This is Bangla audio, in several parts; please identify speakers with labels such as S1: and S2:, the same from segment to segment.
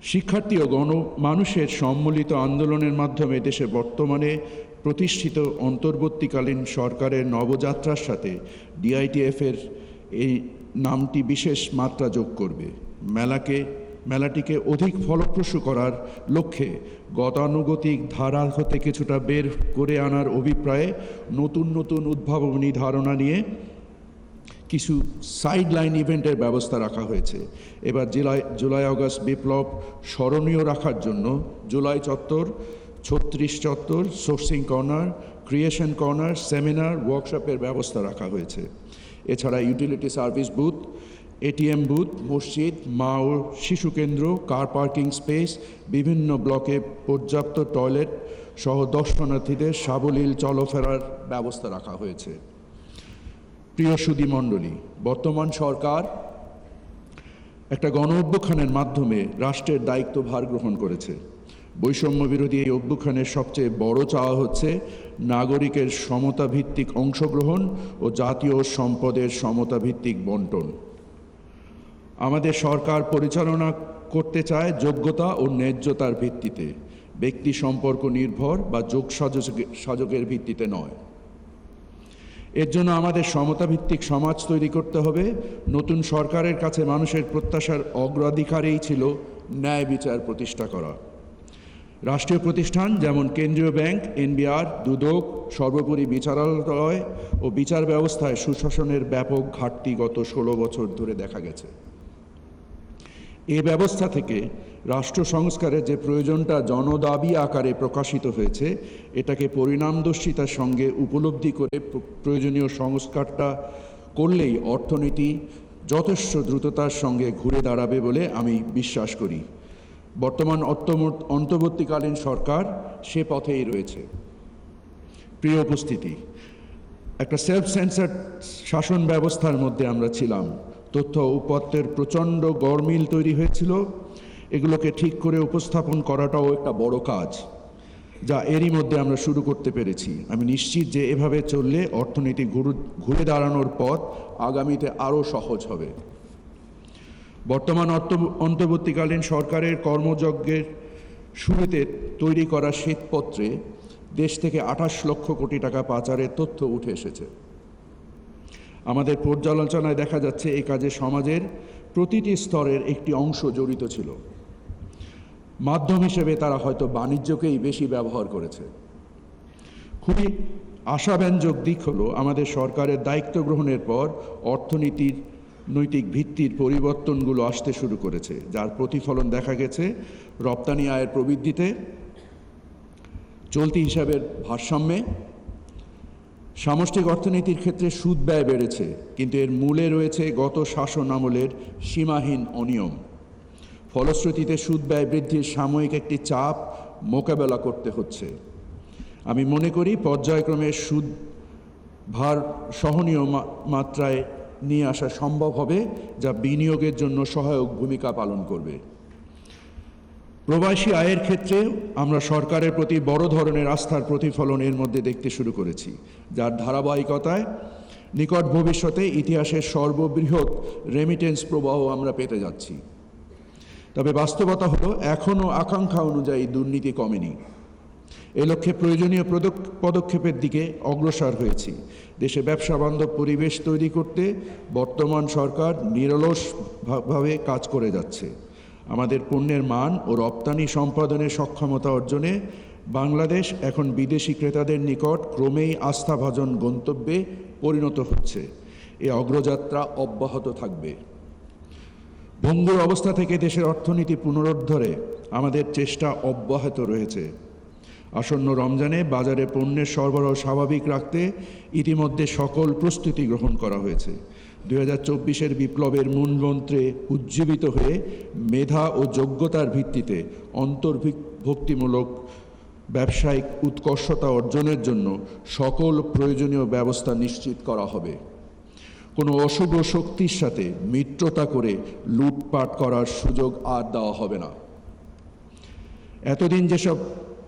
S1: শিক্ষার্থী ও মানুষের সম্মিলিত আন্দোলনের মাধ্যমে দেশে বর্তমানে প্রতিষ্ঠিত অন্তর্বর্তীকালীন সরকারের নবযাত্রার সাথে ডিআইটিএফের এই নামটি বিশেষ মাত্রা যোগ করবে। মেলাটিকে অধিক ফলপ্রসূ করার লক্ষ্যে গতানুগতিক ধারা হতে কিছুটা বের করে আনার অভিপ্রায়ে নতুন নতুন উদ্ভাবনী ধারণা নিয়ে কিছু সাইডলাইন ইভেন্টের ব্যবস্থা রাখা হয়েছে। এবার জুলাই আগস্ট বিপ্লব স্মরণীয় রাখার জন্য জুলাই চত্বর, ৩৬ চত্বর, sourcing corner, creation corner, seminar, ওয়ার্কশপের ব্যবস্থা রাখা হয়েছে। এছাড়া utility service booth, ATM booth, মসজিদ, মা ও শিশু কেন্দ্র, কার পার্কিং স্পেস, বিভিন্ন ব্লকে পর্যাপ্ত টয়লেট সহ দর্শনার্থীদের সাবলীল চলাফেরার ব্যবস্থা রাখা হয়েছে। প্রিয় সুধী মণ্ডলী, বর্তমান সরকার একটা গণ অভ্যুত্থানের মাধ্যমে রাষ্ট্রের দায়িত্বভার গ্রহণ করেছে। বৈষম্য বিরোধী এই অভ্যুত্থানের সবচেয়ে বড় চাওয়া হচ্ছে নাগরিকের সমতাভিত্তিক অংশগ্রহণ ও জাতীয় সম্পদের সমতাভিত্তিক বন্টন। আমাদের সরকার পরিচালনা করতে চায় যোগ্যতা ও ন্যায্যতার ভিত্তিতে, ব্যক্তি সম্পর্ক নির্ভর বা যোগসাজকের ভিত্তিতে নয়। এর জন্য আমাদের সমতাভিত্তিক সমাজ তৈরি করতে হবে। নতুন সরকারের কাছে মানুষের প্রত্যাশার অগ্রাধিকারেই ছিল ন্যায় বিচার প্রতিষ্ঠা করা। রাষ্ট্রীয় প্রতিষ্ঠান যেমন কেন্দ্রীয় ব্যাংক, এনবিআর, দুদক, সর্বোপরি বিচারালয় ও বিচার ব্যবস্থায় সুশাসনের ব্যাপক ঘাটতি গত ১৬ বছর ধরে দেখা গেছে। এ ব্যবস্থা থেকে রাষ্ট্র সংস্কারের যে প্রয়োজনটা জনদাবি আকারে প্রকাশিত হয়েছে, এটাকে পরিণামদর্শিতার সঙ্গে উপলব্ধি করে প্রয়োজনীয় সংস্কারটা করলেই অর্থনীতি যথেষ্ট দ্রুততার সঙ্গে ঘুরে দাঁড়াবে বলে আমি বিশ্বাস করি। বর্তমান অন্তর্বর্তীকালীন সরকার সে পথেই রয়েছে। প্রিয় উপস্থিতি, একটা সেলফ সেন্সার্ড শাসন ব্যবস্থার মধ্যে আমরা ছিলাম। তথ্য উপাত্তের প্রচণ্ড গরমিল তৈরি হয়েছিল। এগুলোকে ঠিক করে উপস্থাপন করাটাও একটা বড় কাজ, যা এরই মধ্যে আমরা শুরু করতে পেরেছি। আমি নিশ্চিত যে এভাবে চললে অর্থনীতি ঘুরে দাঁড়ানোর পথ আগামীতে আরও সহজ হবে। বর্তমান অন্তর্বর্তীকালীন সরকারের কর্মযজ্ঞের শুরুতে তৈরি করা শ্বেতপত্রে দেশ থেকে ২৮ লক্ষ কোটি টাকা পাচারের তথ্য উঠে এসেছে। আমাদের পর্যালোচনায় দেখা যাচ্ছে এই কাজে সমাজের প্রতিটি স্তরের একটি অংশ জড়িত ছিল। মাধ্যম হিসেবে তারা হয়তো বাণিজ্যকেই বেশি ব্যবহার করেছে। খুবই আশাব্যঞ্জক দিক হলো আমাদের সরকারের দায়িত্ব গ্রহণের পর অর্থনীতির নৈতিক ভিত্তির পরিবর্তনগুলো আসতে শুরু করেছে, যার প্রতিফলন দেখা গেছে রপ্তানি আয়ের প্রবৃদ্ধিতে, চলতি হিসাবের ভারসাম্যে। সামষ্টিক অর্থনীতির ক্ষেত্রে সুদ ব্যয় বেড়েছে, কিন্তু এর মূলে রয়েছে গত শাসন আমলের সীমাহীন অনিয়ম। ফলশ্রুতিতে সুদ ব্যয় বৃদ্ধির সাময়িক একটি চাপ মোকাবেলা করতে হচ্ছে। আমি মনে করি পর্যায়ক্রমে সুদ ভার সহনীয় মাত্রায় নিয়ে আসা সম্ভব হবে, যা বিনিয়োগের জন্য সহায়ক ভূমিকা পালন করবে। প্রবাসী আয়ের ক্ষেত্রে আমরা সরকারের প্রতি বড় ধরনের আস্থার প্রতিফলন এর মধ্যে দেখতে শুরু করেছি, যার ধারাবাহিকতায় নিকট ভবিষ্যতে ইতিহাসের সর্ববৃহৎ রেমিটেন্স প্রবাহ আমরা পেতে যাচ্ছি। তবে বাস্তবতা হলো এখনও আকাঙ্ক্ষা অনুযায়ী দুর্নীতি কমেনি। এ লক্ষ্যে প্রয়োজনীয় পদক্ষেপের দিকে অগ্রসর হয়েছি। দেশে ব্যবসা বান্ধব পরিবেশ তৈরি করতে বর্তমান সরকার নিরলসভাবে কাজ করে যাচ্ছে। আমাদের পণ্যের মান ও রপ্তানি সম্পাদনের সক্ষমতা অর্জনে বাংলাদেশ এখন বিদেশি ক্রেতাদের নিকট ক্রমেই আস্থাভাজন গন্তব্যে পরিণত হচ্ছে। এ অগ্রযাত্রা অব্যাহত থাকবে। ভঙ্গুর অবস্থা থেকে দেশের অর্থনীতি পুনরুদ্ধারে আমাদের চেষ্টা অব্যাহত রয়েছে। আসন্ন রমজানে বাজারে পণ্যের সরবরাহ স্বাভাবিক রাখতে ইতিমধ্যে সকল প্রস্তুতি গ্রহণ করা হয়েছে। ২০২৪-এর বিপ্লবের মূলমন্ত্রে উজ্জীবিত হয়ে মেধা ও যোগ্যতার ভিত্তিতে অন্তর্ভুক্তিমূলক ব্যবসায়িক উৎকর্ষতা অর্জনের জন্য সকল প্রয়োজনীয় ব্যবস্থা নিশ্চিত করা হবে। কোনো অশুভ শক্তির সাথে মিত্রতা করে লুটপাট করার সুযোগ আর দেওয়া হবে না। এতদিন যেসব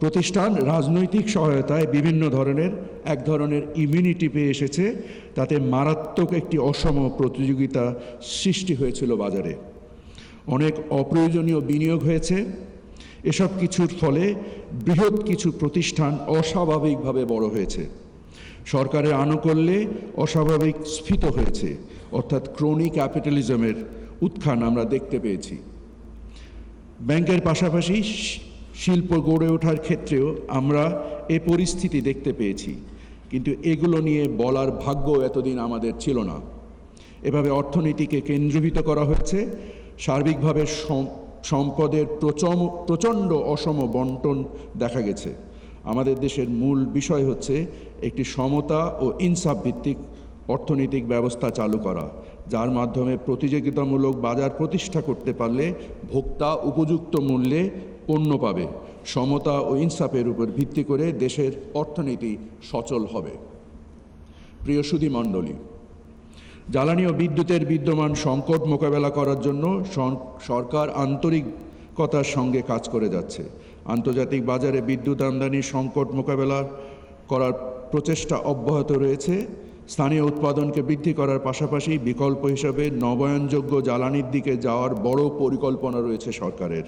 S1: প্রতিষ্ঠান রাজনৈতিক সহায়তায় বিভিন্ন ধরনের ইমিউনিটি পেয়ে এসেছে, তাতে মারাত্মক একটি অসম প্রতিযোগিতা সৃষ্টি হয়েছিল বাজারে। অনেক অপ্রয়োজনীয় বিনিয়োগ হয়েছে। এসব কিছুর ফলে বৃহৎ কিছু প্রতিষ্ঠান অস্বাভাবিকভাবে বড় হয়েছে। সরকারের আনুকূল্যে অস্বাভাবিক স্ফীত হয়েছে, অর্থাৎ ক্রোনি ক্যাপিটালিজমের উত্থান আমরা দেখতে পেয়েছি। ব্যাংকের পাশাপাশি শিল্প গড়ে ওঠার ক্ষেত্রেও আমরা এ পরিস্থিতি দেখতে পেয়েছি, কিন্তু এগুলো নিয়ে বলার ভাগ্য এতদিন আমাদের ছিল না। এভাবে অর্থনীতিকে কেন্দ্রীভূত করা হয়েছে। সার্বিকভাবে সম্পদের প্রচণ্ড অসম বন্টন দেখা গেছে। আমাদের দেশের মূল বিষয় হচ্ছে একটি সমতা ও ইনসাফ ভিত্তিক অর্থনৈতিক ব্যবস্থা চালু করা, যার মাধ্যমে প্রতিযোগিতামূলক বাজার প্রতিষ্ঠা করতে পারলে ভোক্তা উপযুক্ত মূল্যে পণ্য পাবে। সমতা ও ইনসাফের উপর ভিত্তি করে দেশের অর্থনীতি সচল হবে। প্রিয় সুধী মণ্ডলী, জ্বালানি ও বিদ্যুতের বিদ্যমান সংকট মোকাবেলা করার জন্য সরকার আন্তরিকতার সঙ্গে কাজ করে যাচ্ছে। আন্তর্জাতিক বাজারে বিদ্যুৎ আমদানির সংকট মোকাবেলা করার প্রচেষ্টা অব্যাহত রয়েছে। স্থানীয় উৎপাদনকে বৃদ্ধি করার পাশাপাশি বিকল্প হিসাবে নবায়নযোগ্য জ্বালানির দিকে যাওয়ার বড় পরিকল্পনা রয়েছে সরকারের।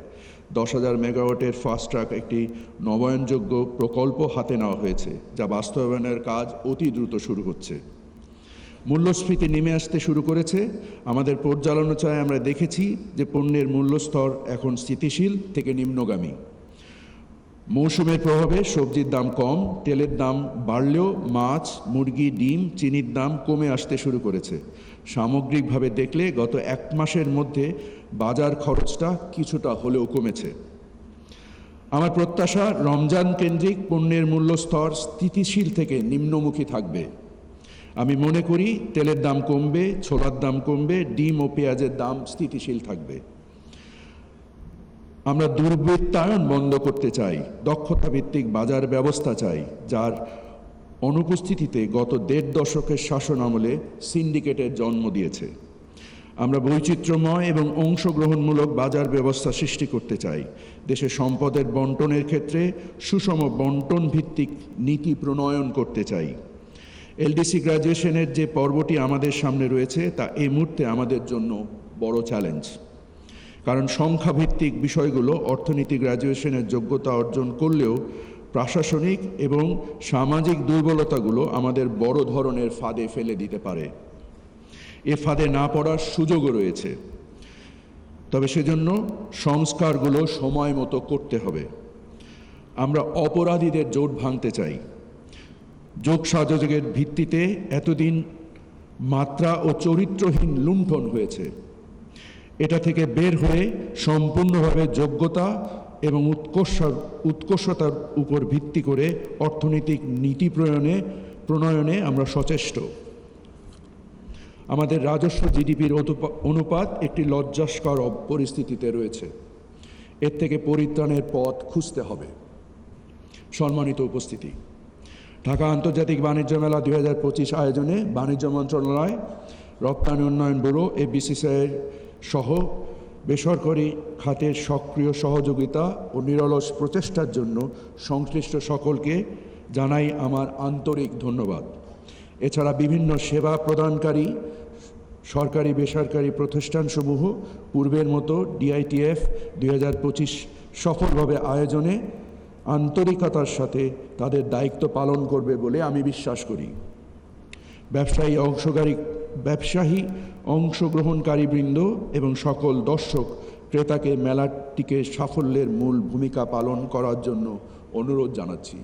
S1: 10,000 মেগাওয়াটের ফাস্ট ট্র্যাক একটি নবায়নযোগ্য প্রকল্প হাতে নেওয়া হয়েছে, যা বাস্তবায়নের কাজ অতি দ্রুত শুরু হচ্ছে। মূল্যস্ফীতি নেমে আসতে শুরু করেছে। আমাদের পর্যালোচনায় আমরা দেখেছি যে পণ্যের মূল্যস্তর এখন স্থিতিশীল থেকে নিম্নগামী। মৌসুমের প্রভাবে সবজির দাম কম, তেলের দাম বাড়লেও মাছ, মুরগি, ডিম, চিনির দাম কমে আসতে শুরু করেছে। সামগ্রিকভাবে দেখলে গত 1 মাসের মধ্যে বাজার খরচটা কিছুটা হলেও কমেছে। আমার প্রত্যাশা রমজান কেন্দ্রিক পণ্যের মূল্যস্তর স্থিতিশীল থেকে নিম্নমুখী থাকবে। আমি মনে করি তেলের দাম কমবে, ছোলার দাম কমবে, ডিম ও পেঁয়াজের দাম স্থিতিশীল থাকবে। আমরা দুর্বৃত্তায়ন বন্ধ করতে চাই, দক্ষতা ভিত্তিক বাজার ব্যবস্থা চাই, যার অনুপস্থিতিতে গত 1.5 দশকের শাসন আমলে সিন্ডিকেটের জন্ম দিয়েছে। আমরা বৈচিত্র্যময় এবং অংশগ্রহণমূলক বাজার ব্যবস্থা সৃষ্টি করতে চাই। দেশে সম্পদের বন্টনের ক্ষেত্রে সুষম বন্টন ভিত্তিক নীতি প্রণয়ন করতে চাই। এলডিসি গ্র্যাজুয়েশনের যে পর্বটি আমাদের সামনে রয়েছে তা এই মুহূর্তে আমাদের জন্য বড় চ্যালেঞ্জ, কারণ সংখ্যাভিত্তিক বিষয়গুলো অর্থনীতি গ্র্যাজুয়েশনের যোগ্যতা অর্জন করলেও প্রশাসনিক এবং সামাজিক দুর্বলতাগুলো আমাদের বড় ধরনের ফাঁদে ফেলে দিতে পারে। এ ফাঁদে না পড়ার সুযোগও রয়েছে, তবে সেজন্য সংস্কারগুলো সময় মতো করতে হবে। আমরা অপরাধীদের জোট ভাঙতে চাই। যোগসাযোগের ভিত্তিতে এতদিন মাত্রা ও চরিত্রহীন লুণ্ঠন হয়েছে। এটা থেকে বের হয়ে সম্পূর্ণভাবে যোগ্যতা এবং উৎকর্ষতার উপর ভিত্তি করে অর্থনৈতিক নীতি প্রণয়নে আমরা সচেষ্ট। আমাদের রাজস্ব জিডিপির অনুপাত একটি লজ্জাস্কর পরিস্থিতিতে রয়েছে। এর থেকে পরিত্রাণের পথ খুঁজতে হবে। সম্মানিত উপস্থিতি, ঢাকা আন্তর্জাতিক বাণিজ্য মেলা 2025 আয়োজনে বাণিজ্য মন্ত্রণালয়, রপ্তানি উন্নয়ন ব্যুরো, এফবিসিসিআই সহ বেসরকারি খাতের সক্রিয় সহযোগিতা ও নিরলস প্রচেষ্টার জন্য সংশ্লিষ্ট সকলকে জানাই আমার আন্তরিক ধন্যবাদ। এছাড়া বিভিন্ন সেবা প্রদানকারী সরকারি বেসরকারি প্রতিষ্ঠানসমূহ পূর্বের মতো ডিআইটিএফ 2025 সফলভাবে আয়োজনে আন্তরিকতার সাথে তাদের দায়িত্ব পালন করবে বলে আমি বিশ্বাস করি। ব্যবসায়ী অংশগ্রহণকারীবৃন্দ এবং সকল দর্শক ক্রেতাকে মেলাটিকে সাফল্যের মূল ভূমিকা পালন করার জন্য অনুরোধ জানাচ্ছি।